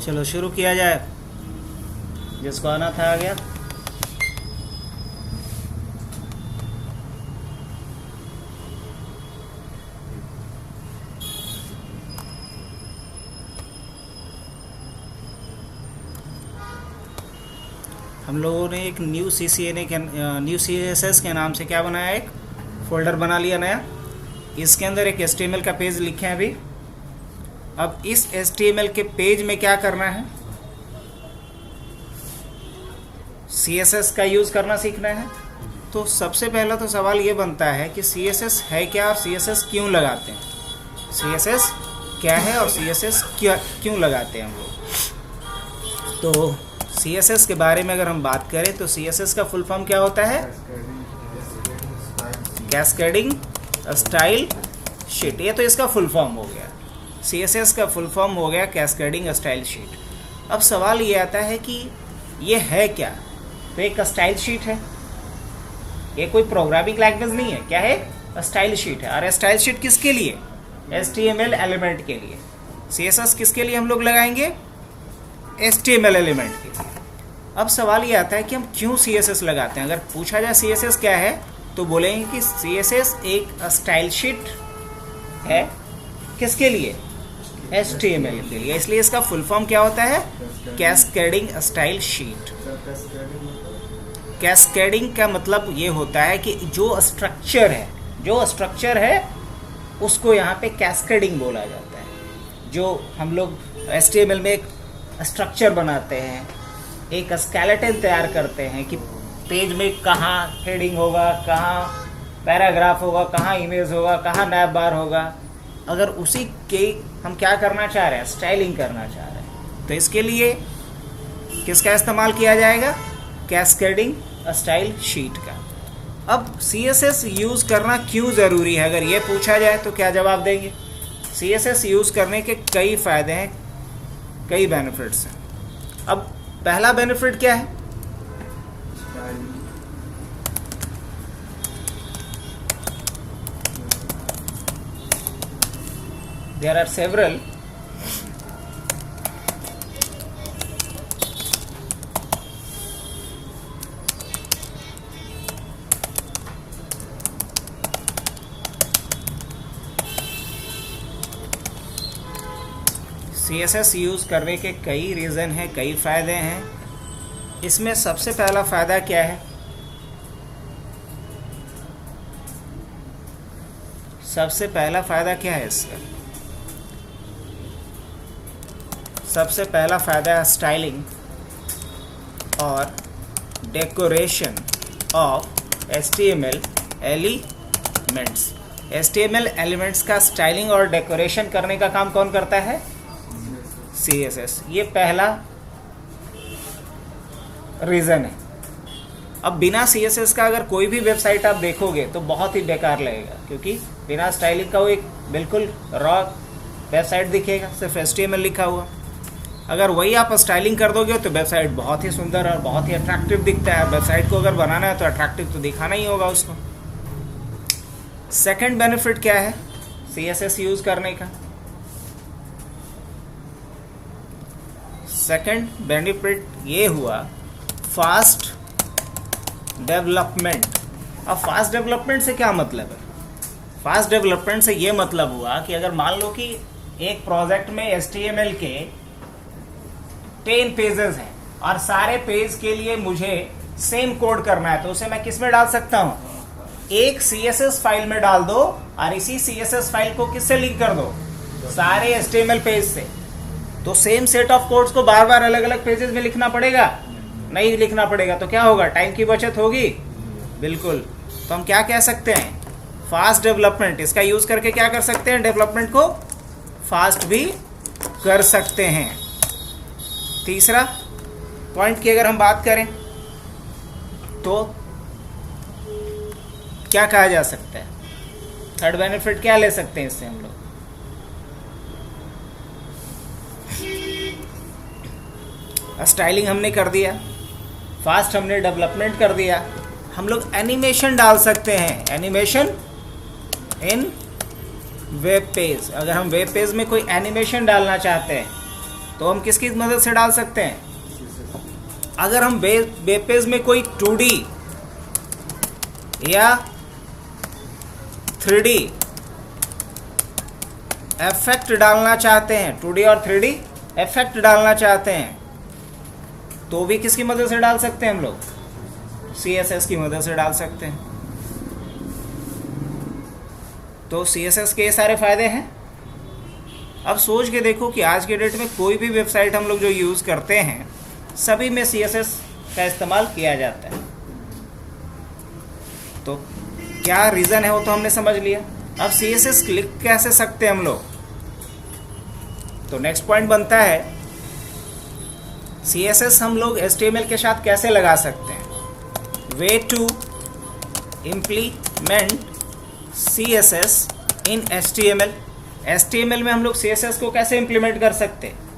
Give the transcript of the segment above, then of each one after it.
चलो शुरू किया जाए। जिसको आना था आ गया। हम लोगों ने एक न्यू CSS के नाम से क्या बनाया, एक फोल्डर बना लिया नया। इसके अंदर एक HTML का पेज लिखे हैं अभी। अब इस HTML के पेज में क्या करना है, CSS का यूज़ करना सीखना है। तो सबसे पहला तो सवाल ये बनता है कि CSS है क्या और CSS क्यों लगाते हैं। CSS क्या है और CSS क्यों लगाते हैं हम लोग। तो CSS के बारे में अगर हम बात करें तो CSS का फुल फॉर्म क्या होता है, कैस्केडिंग स्टाइल शीट। ये तो इसका फुल फॉर्म हो गया, CSS का फुल फॉर्म हो गया कैस्केडिंग स्टाइल शीट। अब सवाल ये आता है कि ये है क्या। तो एक स्टाइल शीट है, ये कोई प्रोग्रामिंग लैंग्वेज नहीं है। क्या है, स्टाइल शीट है। और स्टाइल शीट किसके लिए, HTML एलिमेंट के लिए। CSS किसके लिए हम लोग लगाएंगे, HTML एलिमेंट के लिए। अब सवाल ये आता है कि हम क्यों CSS लगाते हैं। अगर पूछा जाए CSS क्या है तो बोलेंगे कि CSS एक स्टाइल शीट है। किसके लिए, HTML के लिए। इसलिए इसका फुल फॉर्म क्या होता है, कैस्केडिंग स्टाइल शीट। कैस्केडिंग का मतलब ये होता है कि जो स्ट्रक्चर है उसको यहाँ पे कैस्केडिंग बोला जाता है। जो हम लोग HTML में एक स्ट्रक्चर बनाते हैं, एक स्केलेटन तैयार करते हैं कि पेज में कहाँ हेडिंग होगा, कहाँ पैराग्राफ होगा, कहाँ इमेज होगा, कहाँ नैप बार होगा। अगर उसी के हम क्या करना चाह रहे हैं, स्टाइलिंग करना चाह रहे हैं, तो इसके लिए किसका इस्तेमाल किया जाएगा, कैस्केडिंग स्टाइल शीट का। अब CSS यूज़ करना क्यों ज़रूरी है, अगर ये पूछा जाए तो क्या जवाब देंगे। CSS यूज़ करने के कई फ़ायदे हैं, कई बेनिफिट्स हैं। अब पहला बेनिफिट क्या है, there are several CSS use करने के कई रीज़न हैं, कई फ़ायदे हैं। इसमें सबसे पहला फ़ायदा क्या है, सबसे पहला फ़ायदा क्या है इसका, सबसे पहला फ़ायदा है स्टाइलिंग और decoration of HTML elements. HTML elements का स्टाइलिंग और डेकोरेशन करने का काम कौन करता है, CSS। ये पहला रीज़न है। अब बिना CSS का अगर कोई भी वेबसाइट आप देखोगे तो बहुत ही बेकार लगेगा, क्योंकि बिना स्टाइलिंग का वो एक बिल्कुल रॉ वेबसाइट दिखेगा, सिर्फ HTML लिखा हुआ। अगर वही आप स्टाइलिंग कर दोगे तो वेबसाइट बहुत ही सुंदर और बहुत ही अट्रैक्टिव दिखता है। वेबसाइट को अगर बनाना है तो अट्रैक्टिव तो दिखाना ही होगा उसको। सेकंड बेनिफिट क्या है CSS यूज़ करने का, सेकंड बेनिफिट ये हुआ फास्ट डेवलपमेंट। अब फास्ट डेवलपमेंट से क्या मतलब है, फास्ट डेवलपमेंट से ये मतलब हुआ कि अगर मान लो कि एक प्रोजेक्ट में HTML के 10 पेजेस हैं और सारे पेज के लिए मुझे सेम कोड करना है, तो उसे मैं किस में डाल सकता हूँ, एक CSS फाइल में डाल दो और इसी CSS फाइल को किससे लिंक कर दो, सारे HTML पेज से। तो सेम सेट ऑफ कोड्स को बार बार अलग अलग पेजेस में लिखना पड़ेगा, नहीं लिखना पड़ेगा। तो क्या होगा, टाइम की बचत होगी, बिल्कुल। तो हम क्या कह सकते हैं, फास्ट डेवलपमेंट। इसका यूज़ करके क्या कर सकते हैं, डेवलपमेंट को फास्ट भी कर सकते हैं। तीसरा पॉइंट की अगर हम बात करें तो क्या कहा जा सकता है, थर्ड बेनिफिट क्या ले सकते हैं इससे हम लोग, स्टाइलिंग हमने कर दिया, फास्ट हमने डेवलपमेंट कर दिया, हम लोग एनिमेशन डाल सकते हैं, एनिमेशन इन वेब पेज। अगर हम वेब पेज में कोई एनिमेशन डालना चाहते हैं तो हम किसकी मदद से डाल सकते हैं? अगर हम वेब पेज में कोई 2D या 3D इफेक्ट डालना चाहते हैं, 2D और 3D इफेक्ट डालना चाहते हैं, तो भी किसकी मदद से डाल सकते हैं हम लोग? CSS की मदद से डाल सकते हैं। तो CSS के ये सारे फायदे हैं। अब सोच के देखो कि आज के डेट में कोई भी वेबसाइट हम लोग जो यूज़ करते हैं सभी में CSS का इस्तेमाल किया जाता है। तो क्या रीज़न है वो तो हमने समझ लिया। अब CSS क्लिक कैसे सकते हैं हम लोग? तो नेक्स्ट पॉइंट बनता है CSS हम लोग HTML के साथ कैसे लगा सकते हैं। Way to implement CSS in HTML। HTML में हम लोग CSS को कैसे इम्प्लीमेंट कर सकते हैं?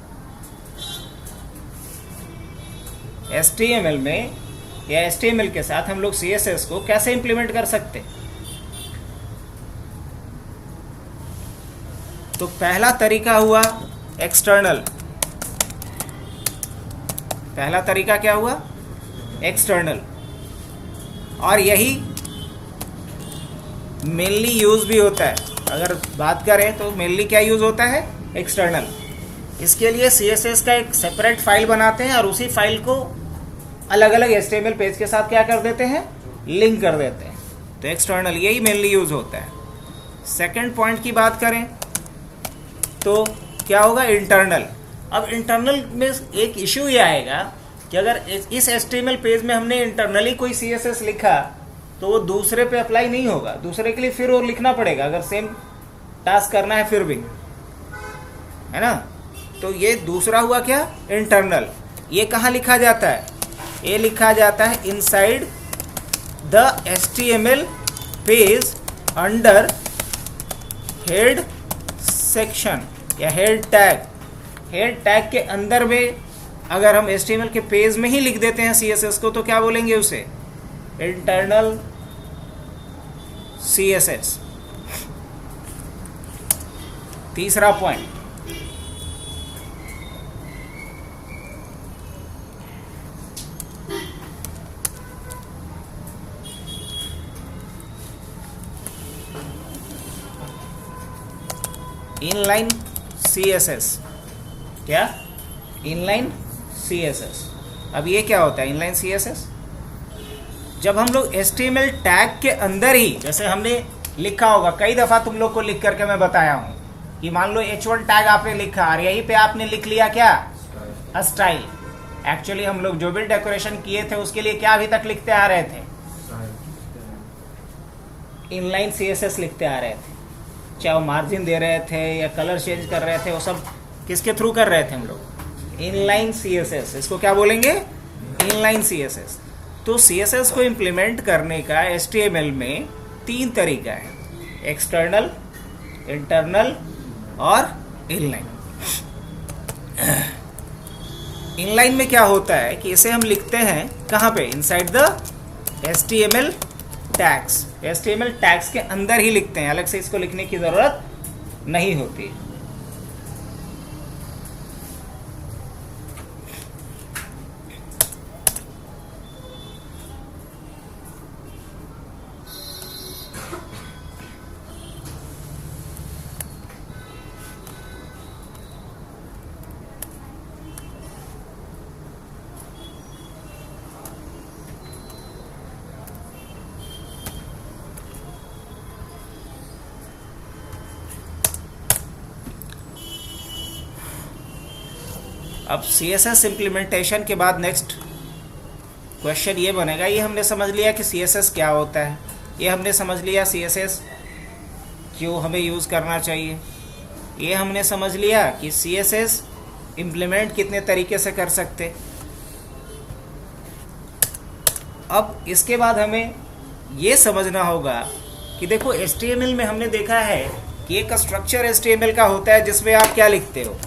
HTML में या HTML के साथ हम लोग CSS को कैसे इम्प्लीमेंट कर सकते हैं? तो पहला तरीका हुआ एक्सटर्नल। पहला तरीका क्या हुआ? एक्सटर्नल। और यही मेनली यूज भी होता है। अगर बात करें तो मेनली क्या यूज होता है? एक्सटर्नल। इसके लिए CSS का एक सेपरेट फाइल बनाते हैं और उसी फाइल को अलग अलग HTML पेज के साथ क्या कर देते हैं? लिंक कर देते हैं। तो एक्सटर्नल यही मेनली यूज होता है। सेकंड पॉइंट की बात करें तो क्या होगा? इंटरनल। अब इंटरनल में एक इश्यू ये आएगा कि अगर इस HTML पेज में हमने इंटरनली कोई CSS लिखा तो वो दूसरे पे अप्लाई नहीं होगा, दूसरे के लिए फिर वो लिखना पड़ेगा अगर सेम टास्क करना है फिर भी, है ना। तो ये दूसरा हुआ क्या? इंटरनल। ये कहाँ लिखा जाता है? ये लिखा जाता है inside the HTML page under head section या हेड टैग। हेड टैग के अंदर में अगर हम HTML के पेज में ही लिख देते हैं CSS को तो क्या बोलेंगे उसे? Internal CSS। तीसरा पॉइंट, इनलाइन CSS। क्या? Inline CSS। अब ये क्या होता है इनलाइन CSS? जब हम लोग HTML टैग के अंदर ही, जैसे हमने लिखा होगा कई दफ़ा तुम लोग को लिख करके मैं बताया हूँ कि मान लो H1 टैग आपने लिखा और यहीं पे आपने लिख लिया क्या? स्टाइल। एक्चुअली हम लोग जो भी डेकोरेशन किए थे उसके लिए क्या अभी तक लिखते आ रहे थे? इनलाइन CSS लिखते आ रहे थे। चाहे वो मार्जिन दे रहे थे या कलर चेंज कर रहे थे, वो सब किसके थ्रू कर रहे थे हम लोग? Inline CSS। इसको क्या बोलेंगे? Inline CSS। तो CSS को इम्प्लीमेंट करने का HTML में 3 तरीका है, एक्सटर्नल, इंटरनल और इनलाइन। इनलाइन में क्या होता है कि इसे हम लिखते हैं कहाँ पे? Inside the HTML tags. HTML tags के अंदर ही लिखते हैं, अलग से इसको लिखने की ज़रूरत नहीं होती। अब CSS इम्प्लीमेंटेशन के बाद नेक्स्ट क्वेश्चन ये बनेगा, ये हमने समझ लिया कि CSS क्या होता है, ये हमने समझ लिया CSS क्यों हमें यूज़ करना चाहिए, ये हमने समझ लिया कि CSS इम्प्लीमेंट कितने तरीके से कर सकते। अब इसके बाद हमें ये समझना होगा कि देखो HTML में हमने देखा है कि एक स्ट्रक्चर HTML का होता है जिसमें आप क्या लिखते हो,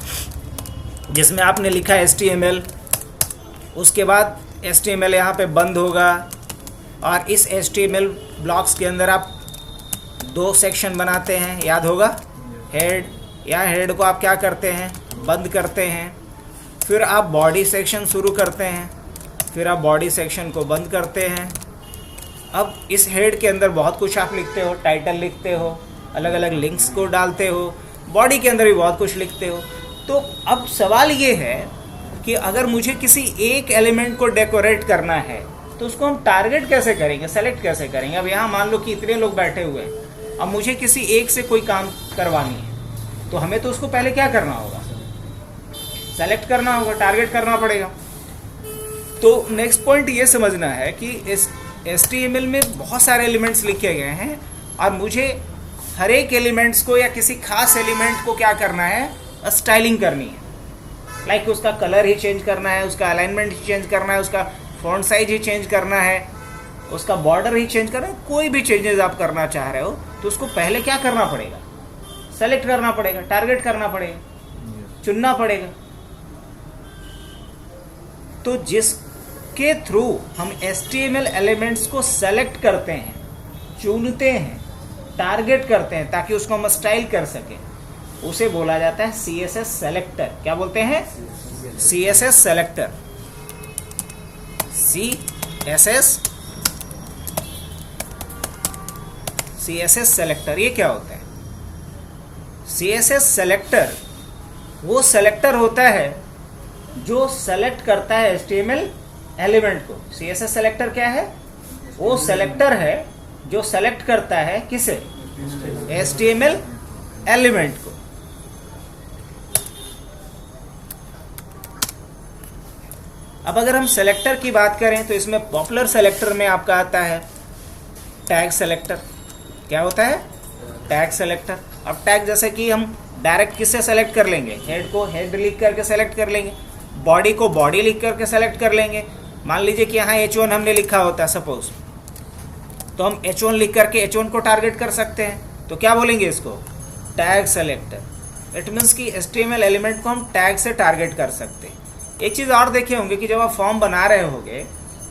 जिसमें आपने लिखा HTML, उसके बाद HTML यहाँ पे बंद होगा और इस HTML ब्लॉक्स के अंदर आप 2 सेक्शन बनाते हैं, याद होगा, हेड, या हेड को आप क्या करते हैं? बंद करते हैं फिर आप बॉडी सेक्शन शुरू करते हैं, फिर आप बॉडी सेक्शन को बंद करते हैं। अब इस हेड के अंदर बहुत कुछ आप लिखते हो, टाइटल लिखते हो, अलग अलग लिंक्स को डालते हो, बॉडी के अंदर भी बहुत कुछ लिखते हो। तो अब सवाल ये है कि अगर मुझे किसी एक एलिमेंट को डेकोरेट करना है तो उसको हम टारगेट कैसे करेंगे, सेलेक्ट कैसे करेंगे। अब यहाँ मान लो कि इतने लोग बैठे हुए हैं, अब मुझे किसी एक से कोई काम करवानी है तो हमें तो उसको पहले क्या करना होगा, सेलेक्ट करना होगा, टारगेट करना पड़ेगा। तो नेक्स्ट पॉइंट ये समझना है कि इस HTML में बहुत सारे एलिमेंट्स लिखे गए हैं और मुझे हर एक एलिमेंट्स को या किसी खास एलिमेंट को क्या करना है, स्टाइलिंग करनी है। लाइक उसका कलर ही चेंज करना है, उसका अलाइनमेंट ही चेंज करना है, उसका फॉन्ट साइज ही चेंज करना है, उसका बॉर्डर ही चेंज करना है। कोई भी चेंजेस आप करना चाह रहे हो तो उसको पहले क्या करना पड़ेगा, सेलेक्ट करना पड़ेगा, टारगेट करना पड़ेगा, चुनना पड़ेगा। तो जिसके थ्रू हम HTML एलिमेंट्स को सेलेक्ट करते हैं, चुनते हैं, टारगेट करते हैं ताकि उसको हम स्टाइल कर सकें, उसे बोला जाता है CSS सेलेक्टर। क्या बोलते हैं, CSS सेलेक्टर। CSS सेलेक्टर ये क्या होता है? CSS सेलेक्टर वो सेलेक्टर होता है जो सेलेक्ट करता है HTML एलिमेंट को। CSS सेलेक्टर क्या है? वो सेलेक्टर है जो सेलेक्ट करता है किसे, HTML एलिमेंट को। अब अगर हम सेलेक्टर की बात करें तो इसमें पॉपुलर सेलेक्टर में आपका आता है टैग सेलेक्टर। क्या होता है? Tag selector. अब टैग जैसे कि हम डायरेक्ट किससे सेलेक्ट कर लेंगे, हेड को हेड लिख करके सेलेक्ट कर लेंगे, बॉडी को बॉडी लिख करके सेलेक्ट कर लेंगे। मान लीजिए कि यहाँ H1 हमने लिखा होता है सपोज, तो हम H1 लिख करके H1 को टारगेट कर सकते हैं। तो क्या बोलेंगे इसको, टैग सेलेक्टर। इट मीन्स कि HTML एलिमेंट को हम टैग से टारगेट कर सकते हैं। एक चीज़ और देखे होंगे कि जब आप फॉर्म बना रहे होंगे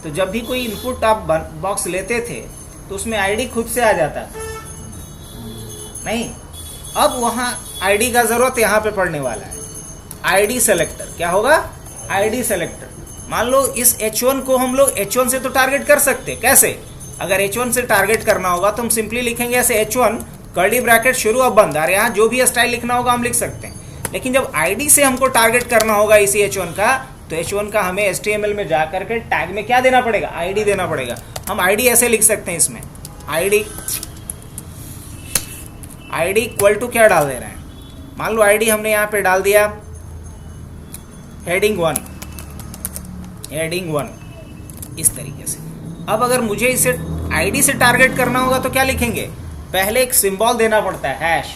तो जब भी कोई इनपुट आप बॉक्स लेते थे तो उसमें आईडी खुद से आ जाता था नहीं, अब वहाँ आईडी का ज़रूरत यहाँ पे पड़ने वाला है, आईडी सेलेक्टर। क्या होगा, आईडी सेलेक्टर। मान लो इस H1 को हम लोग H1 से तो टारगेट कर सकते, कैसे? अगर H1 से टारगेट करना होगा तो हम सिंपली लिखेंगे ऐसे H1 कर्ली ब्रैकेट शुरू अब बंद, और यहाँ जो भी स्टाइल लिखना होगा हम लिख सकते हैं। लेकिन जब आईडी से हमको टारगेट करना होगा इसी H1 का, तो H1 का हमें HTML में जा करके टैग में क्या देना पड़ेगा, आईडी देना पड़ेगा। हम आईडी ऐसे लिख सकते हैं इसमें, आईडी इक्वल टू क्या डाल दे रहे हैं, मान लो आईडी हमने यहाँ पे डाल दिया हेडिंग 1 इस तरीके से। अब अगर मुझे इसे आईडी से टारगेट करना होगा तो क्या लिखेंगे, पहले एक सिंबल देना पड़ता है hash.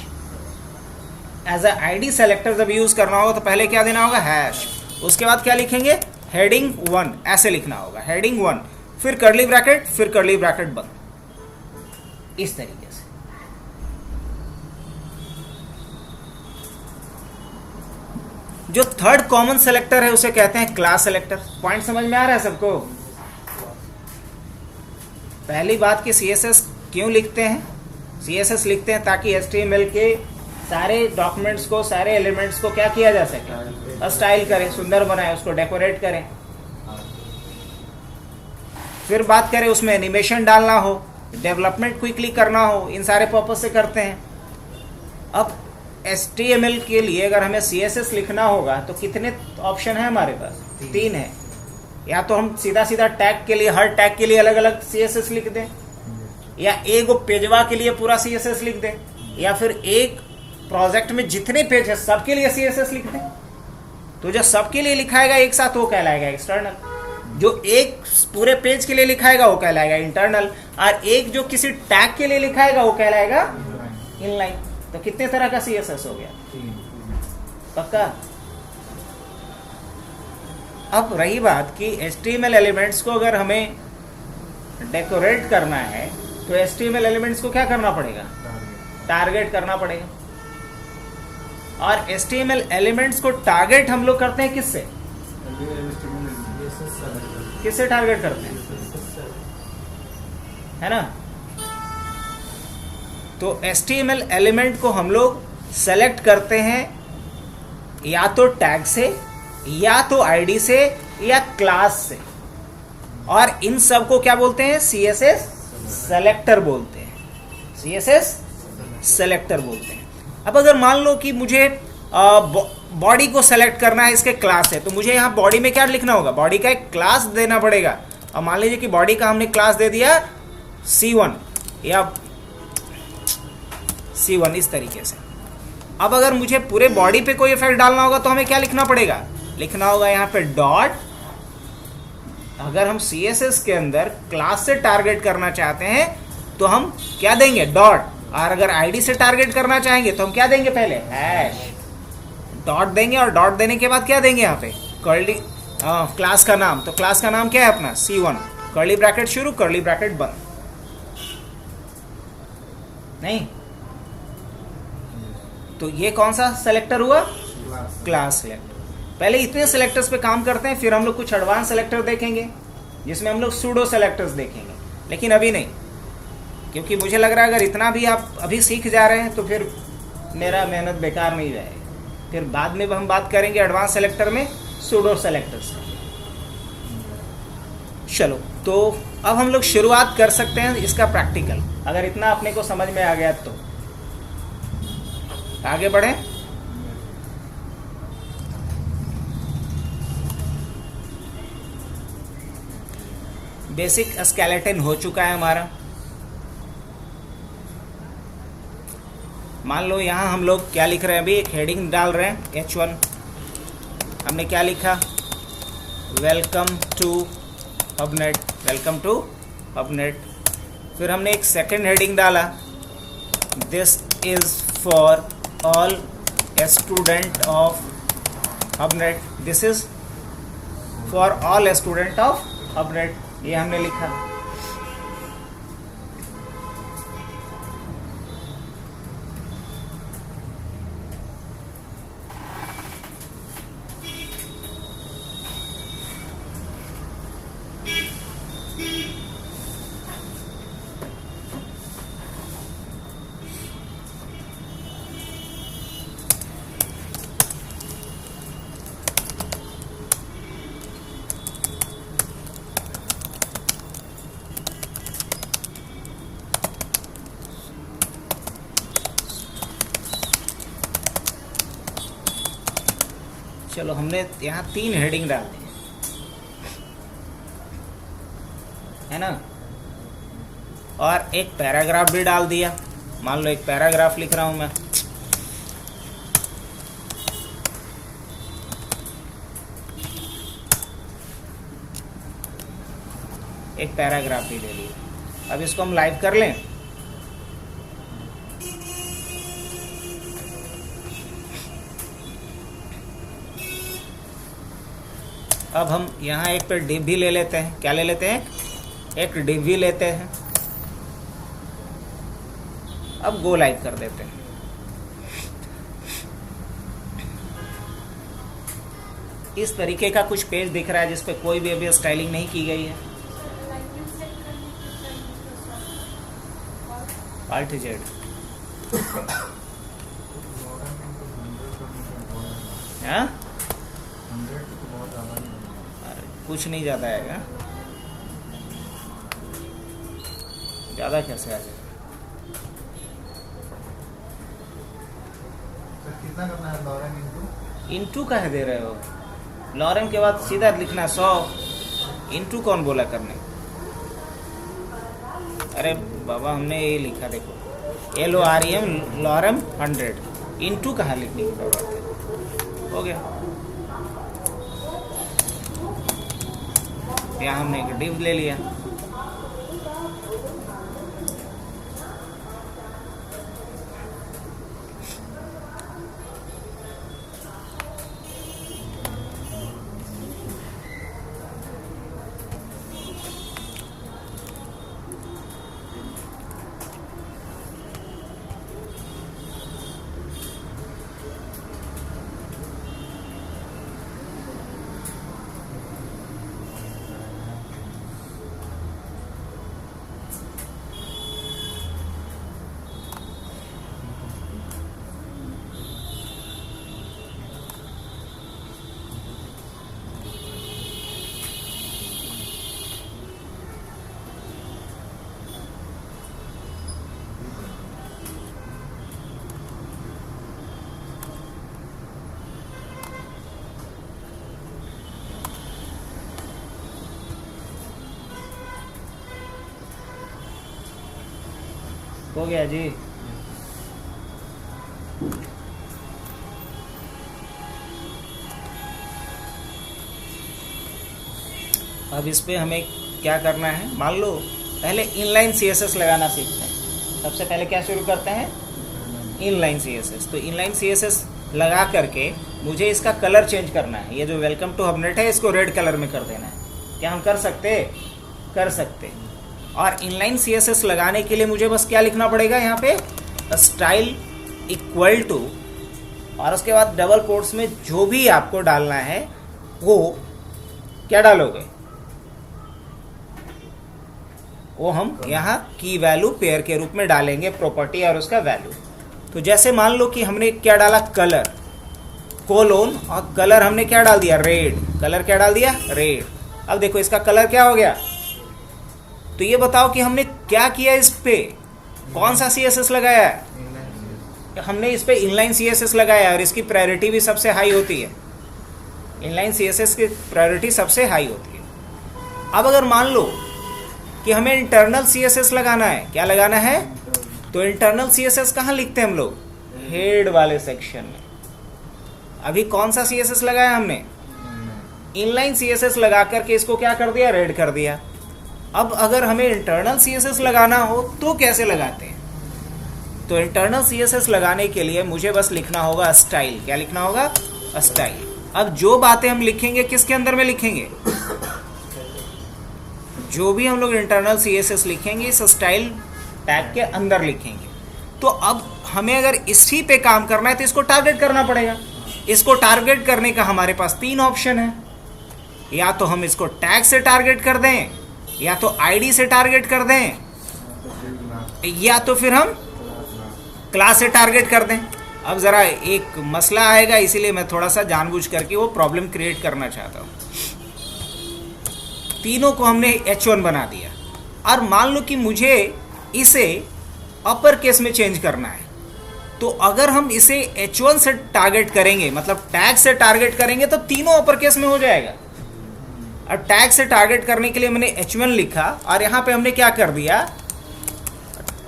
As a ID selector जब यूज करना होगा तो पहले क्या देना होगा, हैश। उसके बाद क्या लिखेंगे, हेडिंग 1 ऐसे लिखना होगा, हेडिंग 1, फिर कर्ली ब्रैकेट, फिर कर्ली ब्रैकेट बंद, इस तरीके से। जो थर्ड कॉमन सेलेक्टर है उसे कहते हैं क्लास सेलेक्टर। पॉइंट समझ में आ रहा है सबको? पहली बात कि CSS क्यों लिखते हैं, CSS लिखते हैं ताकि HTML के सारे डॉक्यूमेंट्स को, सारे एलिमेंट्स को क्या किया जा सके, स्टाइल करें, सुंदर बनाए, उसको डेकोरेट करें। फिर बात करें उसमें एनिमेशन डालना हो, डेवलपमेंट क्विकली करना हो, इन सारे पर्पज से करते हैं। अब HTML के लिए अगर हमें CSS लिखना होगा तो कितने ऑप्शन है हमारे पास, 3 है। या तो हम सीधा सीधा टैग के लिए, हर टैग के लिए अलग अलग CSS लिख दें, या एक पेजवा के लिए पूरा CSS लिख दें, या फिर एक प्रोजेक्ट में जितने पेज है सबके लिए CSS लिख दें। तो जो सबके लिए लिखाएगा एक साथ वो कहलाएगा एक्सटर्नल, जो एक पूरे पेज के लिए लिखाएगा वो कहलाएगा इंटरनल, और एक जो किसी टैग के लिए लिखाएगा वो कहलाएगा इनलाइन। तो कितने तरह का CSS हो गया, पक्का? अब रही बात कि HTML एलिमेंट्स को अगर हमें डेकोरेट करना है तो HTML एलिमेंट्स को क्या करना पड़ेगा, टारगेट करना पड़ेगा। और HTML एलिमेंट्स को टारगेट हम लोग करते हैं किससे, किससे टारगेट करते हैं, है ना? तो HTML एलिमेंट को हम लोग सेलेक्ट करते हैं या तो टैग से या तो आईडी से या क्लास से, और इन सब को क्या बोलते हैं? सीएसएस सेलेक्टर बोलते हैं, सीएसएस सेलेक्टर बोलते हैं। अब अगर मान लो कि मुझे बॉडी को सेलेक्ट करना है, इसके क्लास है, तो मुझे यहाँ बॉडी में क्या लिखना होगा? बॉडी का एक क्लास देना पड़ेगा। अब मान लीजिए कि बॉडी का हमने क्लास दे दिया C1 या C1 इस तरीके से। अब अगर मुझे पूरे बॉडी पे कोई इफेक्ट डालना होगा तो हमें क्या लिखना पड़ेगा? लिखना होगा यहाँ पे डॉट। अगर हम CSS के अंदर क्लास से टारगेट करना चाहते हैं तो हम क्या देंगे? डॉट। और अगर आईडी से टारगेट करना चाहेंगे तो हम क्या देंगे? पहले हैश डॉट देंगे, और डॉट देने के बाद क्या देंगे? यहाँ पे कर्ली क्लास का नाम। तो क्लास का नाम क्या है अपना? C1, कर्ली ब्रैकेट शुरू, कर्ली ब्रैकेट बंद। नहीं तो ये कौन सा सेलेक्टर हुआ? Class selector. पहले इतने सेलेक्टर्स पे काम करते हैं, फिर हम लोग कुछ एडवांस सेलेक्टर देखेंगे जिसमें हम लोग सूडो सेलेक्टर्स देखेंगे, लेकिन अभी नहीं, क्योंकि मुझे लग रहा है अगर इतना भी आप अभी सीख जा रहे हैं तो फिर मेरा मेहनत बेकार नहीं जाएगी। फिर बाद में हम बात करेंगे एडवांस सेलेक्टर में सूडो सेलेक्टर्स का। चलो, तो अब हम लोग शुरुआत कर सकते हैं इसका प्रैक्टिकल। अगर इतना अपने को समझ में आ गया तो आगे बढ़े। बेसिक स्केलेटन हो चुका है हमारा। मान लो यहाँ हम लोग क्या लिख रहे हैं? अभी एक हेडिंग डाल रहे हैं H1। हमने क्या लिखा? Welcome to Pubnet, welcome to Pubnet. फिर हमने एक सेकंड हेडिंग डाला, this is for all student of Pubnet, this is for all student of Pubnet, ये हमने लिखा। चलो, हमने यहाँ 3 हेडिंग डाल दी है ना, और एक पैराग्राफ भी डाल दिया। मान लो एक पैराग्राफ लिख रहा हूं मैं, एक पैराग्राफ भी दे दिया। अब इसको हम लाइव कर लें। अब हम यहाँ एक पे डिव भी ले लेते हैं। क्या ले लेते हैं? एक डिव भी लेते हैं। अब गो लाइव कर देते हैं। इस तरीके का कुछ पेज दिख रहा है जिस पे कोई भी अभी स्टाइलिंग नहीं की गई है। Alt Z। हाँ, कुछ नहीं ज़्यादा आएगा। ज़्यादा कैसे आ जाएगा? कितना करना है? लॉरेम इंटू का है दे रहे हो? लॉरेम के बाद सीधा लिखना 100। इंटू कौन बोला करने? अरे बाबा, हमने ये लिखा, देखो LOREM लॉरेम 100। इंटू कहाँ लिखने की जरूरत है? हो गया। यहाँ हमने एक डिव ले लिया। हो गया जी। अब इस पे हमें क्या करना है, मान लो पहले इनलाइन सीएसएस लगाना सीखते हैं। सबसे पहले क्या शुरू करते हैं, इनलाइन सीएसएस। तो इनलाइन सीएसएस लगा करके मुझे इसका कलर चेंज करना है। ये जो वेलकम टू हबनेट है इसको रेड कलर में कर देना है। क्या हम कर सकते, कर सकते। और इनलाइन सीएसएस लगाने के लिए मुझे बस क्या लिखना पड़ेगा यहाँ पे, स्टाइल इक्वल टू, और उसके बाद डबल कोट्स में जो भी आपको डालना है वो क्या डालोगे, वो हम यहाँ की वैल्यू पेयर के रूप में डालेंगे, प्रॉपर्टी और उसका वैल्यू। तो जैसे मान लो कि हमने क्या डाला, कलर कोलोन, और कलर हमने क्या डाल दिया, रेड। कलर क्या डाल दिया, रेड। अब देखो इसका कलर क्या हो गया। तो ये बताओ कि हमने क्या किया, इस पे कौन सा सीएसएस लगाया है, हमने इस पे इनलाइन सीएसएस लगाया, और इसकी प्रायोरिटी भी सबसे हाई होती है। इनलाइन सीएसएस की प्रायोरिटी सबसे हाई होती है। अब अगर मान लो कि हमें इंटरनल सीएसएस लगाना है, क्या लगाना है, तो इंटरनल सीएसएस कहाँ लिखते हैं हम लोग, हेड वाले सेक्शन में। अभी कौन सा सीएसएस लगाया हमने, इनलाइन सीएसएस लगा करके इसको क्या कर दिया, रेड कर दिया। अब अगर हमें इंटरनल सीएसएस लगाना हो तो कैसे लगाते हैं, तो इंटरनल सीएसएस लगाने के लिए मुझे बस लिखना होगा स्टाइल। क्या लिखना होगा, स्टाइल। अब जो बातें हम लिखेंगे किसके अंदर में लिखेंगे, जो भी हम लोग इंटरनल सीएसएस लिखेंगे इस स्टाइल टैग के अंदर लिखेंगे। तो अब हमें अगर इसी पे काम करना है तो इसको टारगेट करना पड़ेगा। इसको टारगेट करने का हमारे पास तीन ऑप्शन है, या तो हम इसको टैग से टारगेट कर दें, या तो आईडी से टारगेट कर दें, या तो फिर हम क्लास से टारगेट कर दें। अब ज़रा एक मसला आएगा, इसीलिए मैं थोड़ा सा जानबूझ करके वो प्रॉब्लम क्रिएट करना चाहता हूँ। तीनों को हमने H1 बना दिया, और मान लो कि मुझे इसे अपर केस में चेंज करना है। तो अगर हम इसे H1 से टारगेट करेंगे, मतलब टैग से टारगेट करेंगे, तो तीनों अपर केस में हो जाएगा। और टैग से टारगेट करने के लिए मैंने H1 लिखा, और यहाँ पे हमने क्या कर दिया,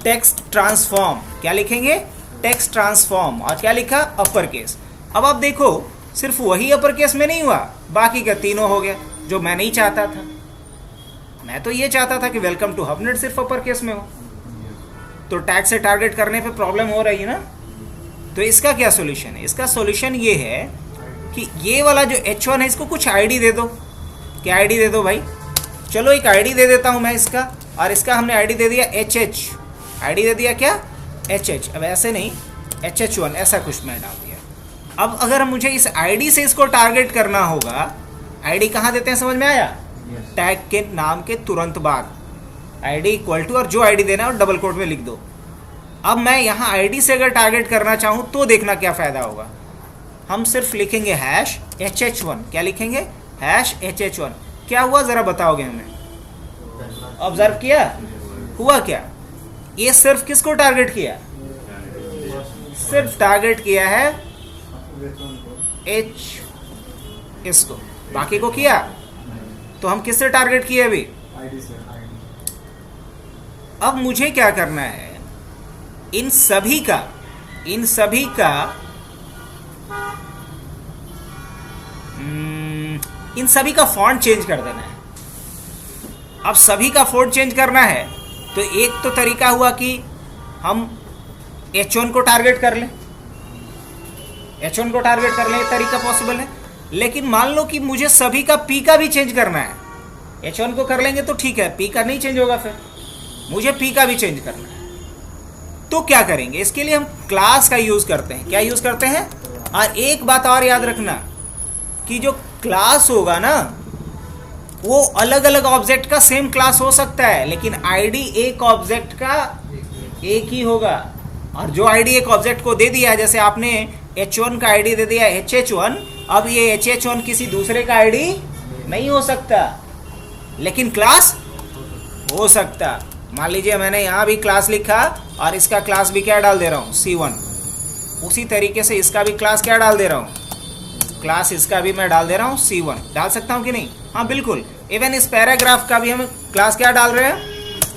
टेक्स्ट ट्रांसफॉर्म। क्या लिखेंगे, टेक्स्ट ट्रांसफॉर्म, और क्या लिखा, अपर केस। अब आप देखो सिर्फ वही अपर केस में नहीं हुआ, बाकी का तीनों हो गया, जो मैं नहीं चाहता था। मैं तो ये चाहता था कि वेलकम टू हबनेट सिर्फ अपर केस में हो। तो टैग से टारगेट करने पे प्रॉब्लम हो रही है ना। तो इसका क्या सॉल्यूशन है, इसका सॉल्यूशन ये है कि ये वाला जो H1 है इसको कुछ आईडी दे दो। क्या आईडी दे दो भाई, चलो एक आईडी दे देता हूं मैं इसका, और इसका हमने आईडी दे दिया HH। आईडी दे दिया क्या, HH। अब ऐसे नहीं, HH1 ऐसा कुछ मैं डाल दिया। अब अगर मुझे इस आईडी से इसको टारगेट करना होगा, आईडी कहाँ देते हैं, समझ में आया, टैग के नाम के तुरंत बाद आईडी इक्वल टू, और जो आईडी देना है और डबल कोट में लिख दो। अब मैं यहाँ आईडी से अगर टारगेट करना चाहूँ तो देखना क्या फ़ायदा होगा। हम सिर्फ लिखेंगे हैश HH1। क्या लिखेंगे, हैश HH1। क्या हुआ ज़रा बताओगे हमें, ऑब्जर्व किया, हुआ क्या, ये सिर्फ किसको टारगेट किया, सिर्फ टारगेट किया है H इसको, बाकी को किया। तो हम किससे टारगेट किए अभी, अब मुझे क्या करना है, इन सभी का फॉन्ट चेंज कर देना है। अब सभी का फॉन्ट चेंज करना है तो एक तो तरीका हुआ कि हम H1 को टारगेट कर लें, H1 को टारगेट कर लें, ये तरीका पॉसिबल है। लेकिन मान लो कि मुझे सभी का P का भी चेंज करना है। H1 को कर लेंगे तो ठीक है, P का नहीं चेंज होगा, फिर मुझे P का भी चेंज करना है। तो क्या करेंगे, इसके लिए हम क्लास का यूज़ करते हैं। क्या यूज़ करते हैं, और एक बात और याद रखना कि जो क्लास होगा ना वो अलग अलग ऑब्जेक्ट का सेम क्लास हो सकता है, लेकिन आईडी एक ऑब्जेक्ट का एक ही होगा। और जो आईडी एक ऑब्जेक्ट को दे दिया, जैसे आपने H1 का आईडी दे दिया HH1, अब ये HH1 किसी दूसरे का आईडी नहीं हो सकता, लेकिन क्लास हो सकता। मान लीजिए मैंने यहाँ भी क्लास लिखा और इसका क्लास भी क्या डाल दे रहा हूँ, C1। उसी तरीके से इसका भी क्लास क्या डाल दे रहा हूँ, क्लास इसका भी मैं डाल दे रहा हूँ C1। डाल सकता हूँ कि नहीं, हाँ बिल्कुल। इवन इस पैराग्राफ का भी हम क्लास क्या डाल रहे हैं,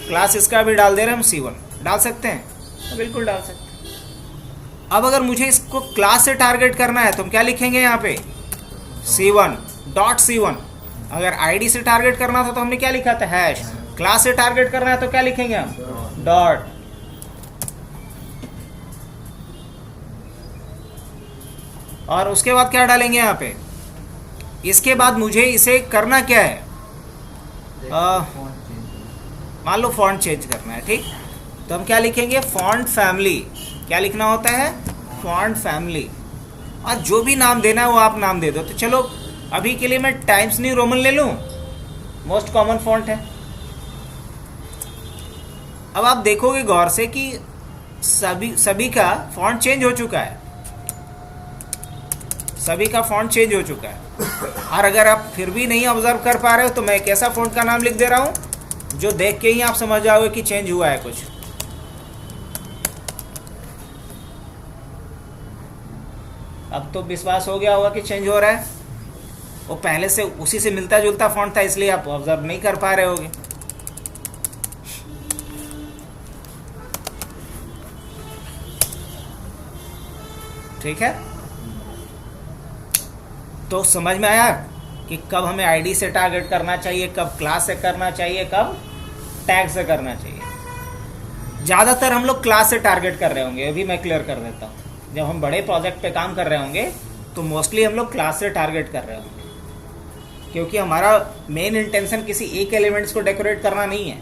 क्लास इसका भी डाल दे रहे हैं हम C1। डाल सकते हैं। तो बिल्कुल डाल सकते हैं। अब अगर मुझे इसको क्लास से टारगेट करना है तो हम क्या लिखेंगे यहाँ पे, C1 डॉट C1। अगर आईडी से टारगेट करना था तो हमने क्या लिखा था, हैश। क्लास से टारगेट करना है तो क्या लिखेंगे हम, डॉट। और उसके बाद क्या डालेंगे यहाँ पे, इसके बाद मुझे इसे करना क्या है, मान लो फॉन्ट चेंज करना है, ठीक। तो हम क्या लिखेंगे, फॉन्ट फैमिली। क्या लिखना होता है, फॉन्ट फैमिली। और जो भी नाम देना है वो आप नाम दे दो। तो चलो अभी के लिए मैं टाइम्स न्यू रोमन ले लूँ, मोस्ट कॉमन फॉन्ट है। अब आप देखोगे गौर से कि सभी का फॉन्ट चेंज हो चुका है, सभी का फॉन्ट चेंज हो चुका है। और अगर आप फिर भी नहीं ऑब्जर्व कर पा रहे हो तो मैं एक ऐसा फॉन्ट का नाम लिख दे रहा हूँ जो देख के ही आप समझ जाओगे कि चेंज हुआ है कुछ। अब तो विश्वास हो गया होगा कि चेंज हो रहा है। वो पहले से उसी से मिलता जुलता फॉन्ट था, इसलिए आप ऑब्जर्व नहीं कर पा रहे होगे। ठीक है, तो समझ में आया कि कब हमें आईडी से टारगेट करना चाहिए, कब क्लास से करना चाहिए, कब टैग से करना चाहिए। ज़्यादातर हम लोग क्लास से टारगेट कर रहे होंगे, अभी मैं क्लियर कर देता हूँ। जब हम बड़े प्रोजेक्ट पे काम कर रहे होंगे तो मोस्टली हम लोग क्लास से टारगेट कर रहे होंगे, क्योंकि हमारा मेन इंटेंशन किसी एक एलिमेंट्स को डेकोरेट करना नहीं है।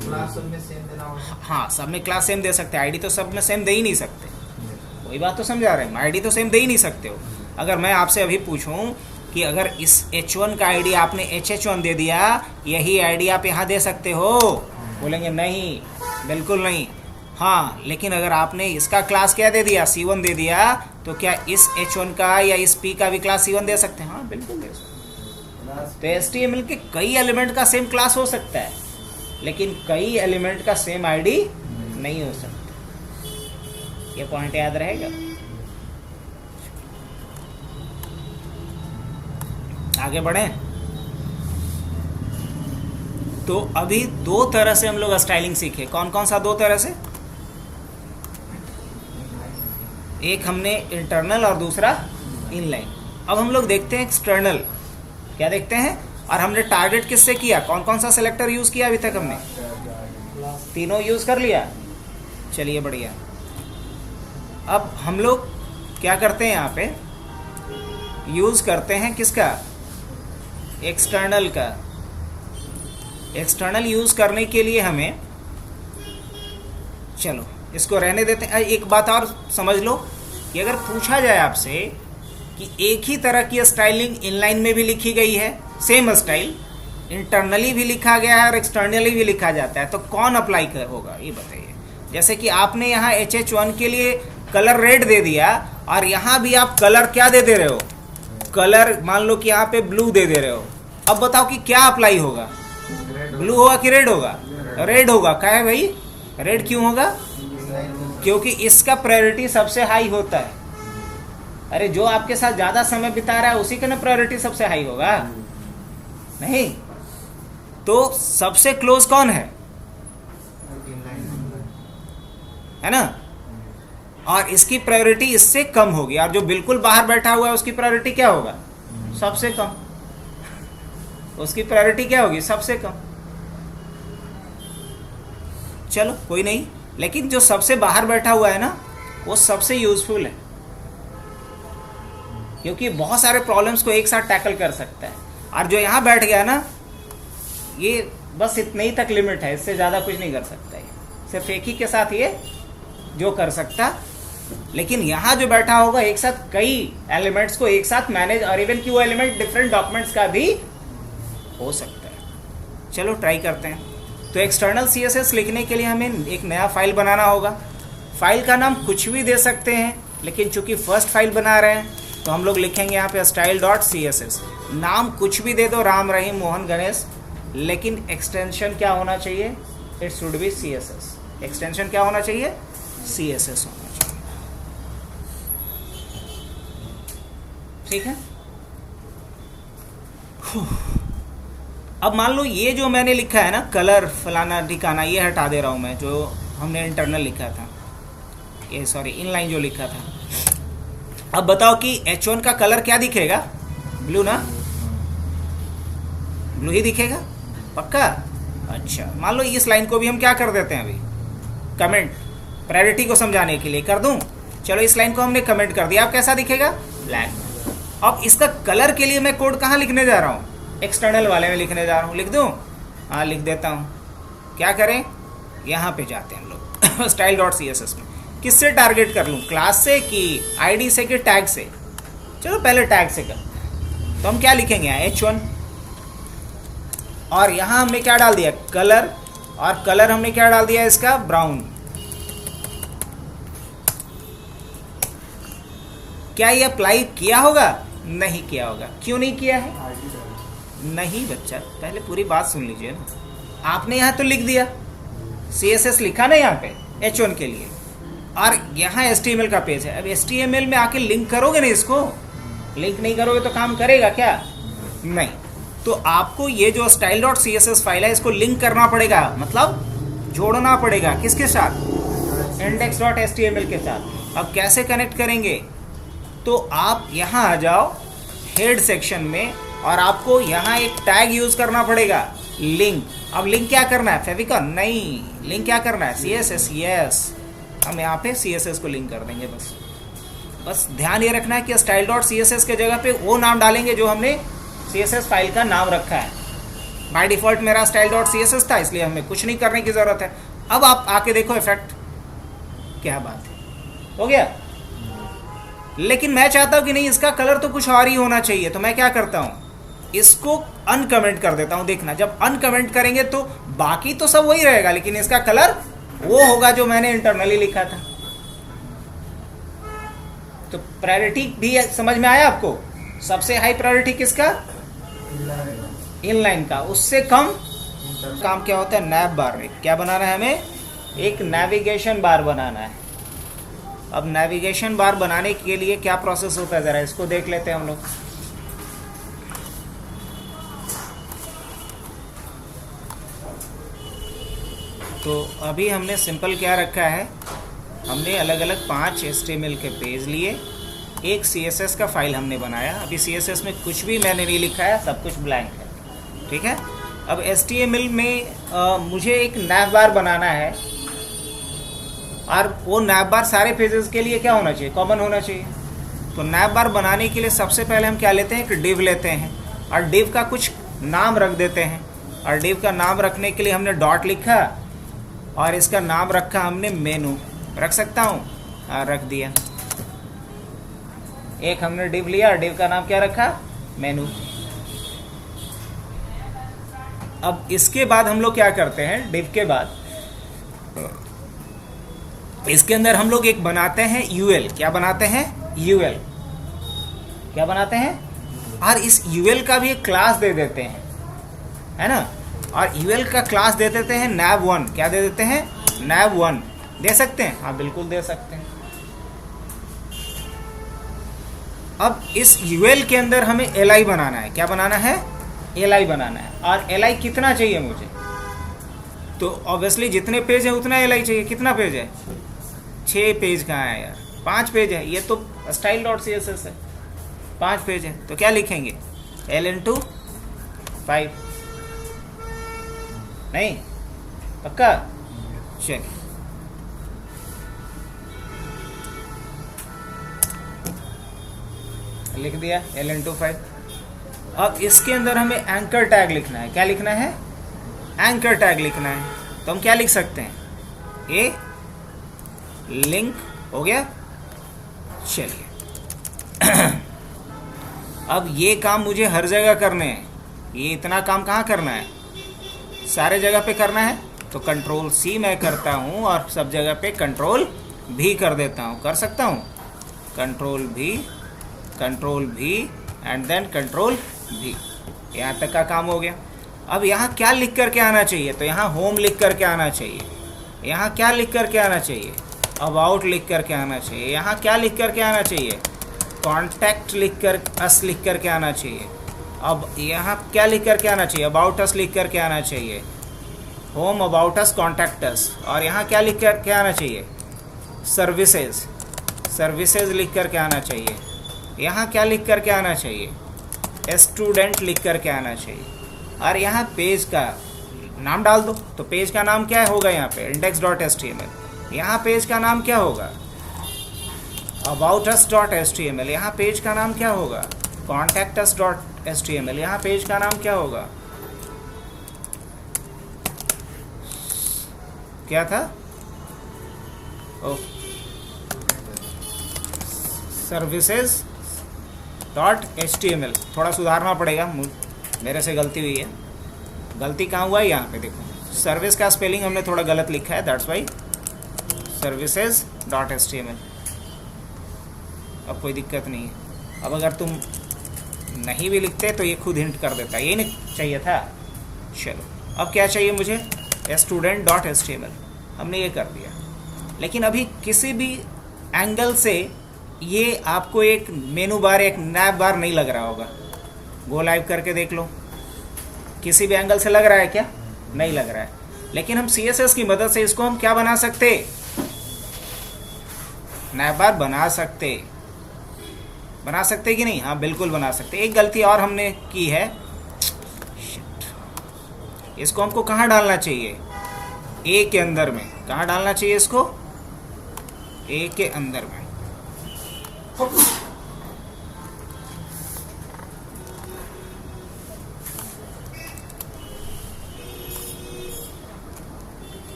क्लास सब में सेम देना होगा। हाँ, सब में क्लास सेम दे सकते हैं, आईडी तो सब में सेम दे ही नहीं सकते। वही बात तो समझा रहे हैं, आईडी तो सेम दे ही नहीं सकते हो। अगर मैं आपसे अभी पूछूं कि अगर इस H1 का आईडी आपने HH1 दे दिया, यही आईडी आप यहाँ दे सकते हो, बोलेंगे नहीं, बिल्कुल नहीं। हाँ, लेकिन अगर आपने इसका क्लास क्या दे दिया, C1 दे दिया, तो क्या इस H1 का या इस P का भी क्लास C1 दे सकते हैं? हाँ, बिल्कुल दे सकते हैं। तो HTML के कई एलिमेंट का सेम क्लास हो सकता है, लेकिन कई एलिमेंट का सेम आईडी नहीं हो सकता। ये पॉइंट याद रहेगा। आगे बढ़े तो अभी दो तरह से हम लोग स्टाइलिंग सीखे। कौन कौन सा दो तरह से? एक हमने इंटरनल और दूसरा इनलाइन। अब हम लोग देखते हैं एक्सटर्नल। क्या देखते हैं? और हमने टारगेट किससे किया? कौन कौन सा सेलेक्टर यूज किया अभी तक? हमने तीनों यूज कर लिया। चलिए बढ़िया। अब हम लोग क्या करते हैं, यहाँ पे यूज करते हैं किसका? एक्सटर्नल का। एक्सटर्नल यूज करने के लिए हमें, चलो इसको रहने देते हैं। एक बात और समझ लो कि अगर पूछा जाए आपसे कि एक ही तरह की स्टाइलिंग इनलाइन में भी लिखी गई है, सेम स्टाइल इंटरनली भी लिखा गया है और एक्सटर्नली भी लिखा जाता है, तो कौन अप्लाई कर होगा ये बताइए। जैसे कि आपने यहाँ HH1 के लिए कलर रेड दे दिया और यहाँ भी आप कलर क्या दे रहे हो? कलर मान लो कि यहाँ पे ब्लू दे रहे हो। अब बताओ कि क्या अप्लाई होगा? ब्लू होगा कि रेड होगा? रेड होगा। क्या है भाई? रेड क्यों होगा? क्योंकि इसका प्रायोरिटी सबसे हाई होता है। अरे जो आपके साथ ज्यादा समय बिता रहा है उसी का ना प्रायोरिटी सबसे हाई होगा, नहीं? तो सबसे क्लोज कौन है ना? और इसकी प्रायोरिटी इससे कम होगी, और जो बिल्कुल बाहर बैठा हुआ है उसकी प्रायोरिटी क्या होगा? सबसे कम। उसकी प्रायोरिटी क्या होगी? सबसे कम। चलो कोई नहीं, लेकिन जो सबसे बाहर बैठा हुआ है ना, वो सबसे यूजफुल है, क्योंकि बहुत सारे प्रॉब्लम्स को एक साथ टैकल कर सकता है। और जो यहाँ बैठ गया ना, ये बस इतने ही तक लिमिट है, इससे ज़्यादा कुछ नहीं कर सकता है। सिर्फ एक ही के साथ ये जो कर सकता, लेकिन यहाँ जो बैठा होगा एक साथ कई एलिमेंट्स को एक साथ मैनेज, और इवन कि वो एलिमेंट डिफरेंट डॉक्यूमेंट्स का भी हो सकता है। चलो ट्राई करते हैं। तो एक्सटर्नल CSS लिखने के लिए हमें एक नया फाइल बनाना होगा। फाइल का नाम कुछ भी दे सकते हैं, लेकिन चूंकि फर्स्ट फाइल बना रहे हैं तो हम लोग लिखेंगे यहाँ पे style.css। नाम कुछ भी दे दो, राम रहीम मोहन गणेश, लेकिन एक्सटेंशन क्या होना चाहिए? It should be CSS। Extension क्या होना चाहिए? CSS होना चाहिए। ठीक है। अब मान लो ये जो मैंने लिखा है ना, कलर फलाना ठिकाना, ये हटा दे रहा हूँ मैं, जो हमने इंटरनल लिखा था, ये सॉरी इनलाइन जो लिखा था। अब बताओ कि H1 का कलर क्या दिखेगा? ब्लू ना, ब्लू ही दिखेगा पक्का। अच्छा, मान लो इस लाइन को भी हम क्या कर देते हैं अभी, कमेंट, प्रायोरिटी को समझाने के लिए कर दूं। चलो इस लाइन को हमने कमेंट कर दिया, अब कैसा दिखेगा? ब्लैक। अब इसका कलर के लिए मैं कोड कहाँ लिखने जा रहा हूँ? एक्सटर्नल वाले में लिखने जा रहा हूँ। लिख दूँ? हाँ लिख देता हूँ। क्या करें, यहाँ पे जाते हैं हम लोग स्टाइल डॉट CSS में। किससे टारगेट कर लूँ, क्लास से कि ID से कि टैग से? चलो पहले टैग से कर। तो हम क्या लिखेंगे यहाँ? H1, और यहाँ हमने क्या डाल दिया? कलर, और कलर हमने क्या डाल दिया इसका? ब्राउन। क्या ये अप्लाई किया होगा? नहीं किया होगा। क्यों नहीं किया है? नहीं बच्चा, पहले पूरी बात सुन लीजिए ना। आपने यहाँ तो लिख दिया, CSS लिखा ना यहाँ पे H1 के लिए, और यहाँ HTML का पेज है। अब HTML में आके लिंक करोगे ना इसको? लिंक नहीं करोगे तो काम करेगा क्या? नहीं। तो आपको ये जो style.css फाइल है इसको लिंक करना पड़ेगा, मतलब जोड़ना पड़ेगा। किसके साथ? index.html के साथ। अब कैसे कनेक्ट करेंगे? तो आप यहाँ आ जाओ हेड सेक्शन में, और आपको यहाँ एक टैग यूज करना पड़ेगा, लिंक। अब लिंक क्या करना है? फेविकॉन? नहीं, लिंक क्या करना है? CSS। यस, हम यहाँ पे CSS को लिंक कर देंगे। बस ध्यान ये रखना है कि style.css के जगह पे वो नाम डालेंगे जो हमने CSS फाइल का नाम रखा है। बाय डिफॉल्ट मेरा style.css था, इसलिए हमें कुछ नहीं करने की ज़रूरत है। अब आप आके देखो इफेक्ट, क्या बात है, हो गया। लेकिन मैं चाहता हूँ कि नहीं, इसका कलर तो कुछ और ही होना चाहिए। तो मैं क्या करता हूँ, इसको अनकमेंट कर देता हूँ। देखना, जब अनकमेंट करेंगे तो बाकी तो सब वही रहेगा, लेकिन इसका कलर वो होगा जो मैंने इंटरनली लिखा था। तो प्रायोरिटी भी समझ में आया आपको? सबसे हाई प्रायोरिटी किसका? इनलाइन का। उससे कम काम क्या होता है? नैव बार में क्या बनाना है हमें? एक नेविगेशन बार बनाना है। अब नेविगेशन बार बनाने के लिए क्या प्रोसेस होता है, जरा इसको देख लेते हैं हम लोग। तो अभी हमने सिंपल क्या रखा है, हमने अलग अलग 5 HTML के पेज लिए, एक CSS का फाइल हमने बनाया। अभी CSS में कुछ भी मैंने नहीं लिखा है, सब कुछ ब्लैंक है, ठीक है। अब HTML में मुझे एक नैव बार बनाना है, और वो नैव बार सारे पेजेस के लिए क्या होना चाहिए? कॉमन होना चाहिए। तो नैव बार बनाने के लिए सबसे पहले हम क्या लेते हैं? एक डिव लेते हैं, और डिव का कुछ नाम रख देते हैं। और डिव का नाम रखने के लिए हमने डॉट लिखा, और इसका नाम रखा हमने मेनू। रख सकता हूँ? हाँ, रख दिया। एक हमने डिव लिया, डिव का नाम क्या रखा? मेनू। अब इसके बाद हम लोग क्या करते हैं? डिव के बाद इसके अंदर हम लोग एक बनाते हैं UL। क्या बनाते हैं? UL। क्या बनाते हैं? और इस UL का भी एक क्लास दे देते हैं, है ना। और UL का क्लास दे देते हैं nav1। क्या दे देते हैं? nav1। दे सकते हैं? हाँ बिल्कुल दे सकते हैं। अब इस UL के अंदर हमें li बनाना है। क्या बनाना है? li बनाना है। और li कितना चाहिए मुझे? तो ऑब्वियसली जितने पेज है उतना li चाहिए। कितना पेज है? 6 पेज कहाँ है यार? 5 पेज है। ये तो style.css है, 5 पेज है। तो क्या लिखेंगे? l into 5। नहीं पक्का? चलिए, लिख दिया l into 5। अब इसके अंदर हमें एंकर टैग लिखना है। क्या लिखना है? एंकर टैग लिखना है। तो हम क्या लिख सकते हैं? ए लिंक। हो गया। चलिए अब ये काम मुझे हर जगह करने हैं। ये इतना काम कहाँ करना है? सारे जगह पे करना है। तो कंट्रोल C मैं करता हूँ, और सब जगह पे कंट्रोल V कर देता हूँ। कर सकता हूँ? Control V and then control V। यहाँ तक का काम हो गया। अब यहाँ क्या लिख करके आना चाहिए? तो यहाँ होम लिख करके आना चाहिए। यहाँ क्या लिख करके आना चाहिए? अबाउट लिख करके आना चाहिए। यहाँ क्या लिख करके आना चाहिए? कॉन्टैक्ट लिख कर अस लिख करके आना चाहिए। अब यहाँ क्या लिख करके आना चाहिए? अबाउट अस लिख करके आना चाहिए। Home, about us, contact us, और यहाँ क्या लिख कर क्या आना चाहिए? सर्विसेज, सर्विसेज लिख कर क्या आना चाहिए? यहाँ क्या लिख कर क्या आना चाहिए? स्टूडेंट लिख कर क्या आना चाहिए? और यहाँ पेज का नाम डाल दो। तो पेज का नाम क्या होगा? यहाँ पे index.html। यहाँ पेज का नाम क्या होगा? aboutus.html। यहाँ पेज का नाम क्या होगा? contactus.html। यहाँ पेज का नाम क्या होगा? क्या था? services.html। थोड़ा सुधारना पड़ेगा, मेरे से गलती हुई है। गलती कहाँ हुआ है? यहाँ पे देखो, सर्विस का स्पेलिंग हमने थोड़ा गलत लिखा है, दैट्स वाई services.html। अब कोई दिक्कत नहीं है। अब अगर तुम नहीं भी लिखते तो ये खुद हिंट कर देता, ये नहीं चाहिए था। चलो, अब क्या चाहिए मुझे? student.html। हमने ये कर दिया। लेकिन अभी किसी भी एंगल से ये आपको एक मेनू बार, एक नैब बार नहीं लग रहा होगा। गो लाइव करके देख लो, किसी भी एंगल से लग रहा है क्या? नहीं लग रहा है। लेकिन हम CSS की मदद से इसको हम क्या बना सकते? नैब बार बना सकते। बना सकते कि नहीं? हाँ, बिल्कुल बना सकते। एक गलती और हमने की है, इसको हमको कहाँ डालना चाहिए? ए के अंदर में। कहाँ डालना चाहिए इसको? ए के अंदर में।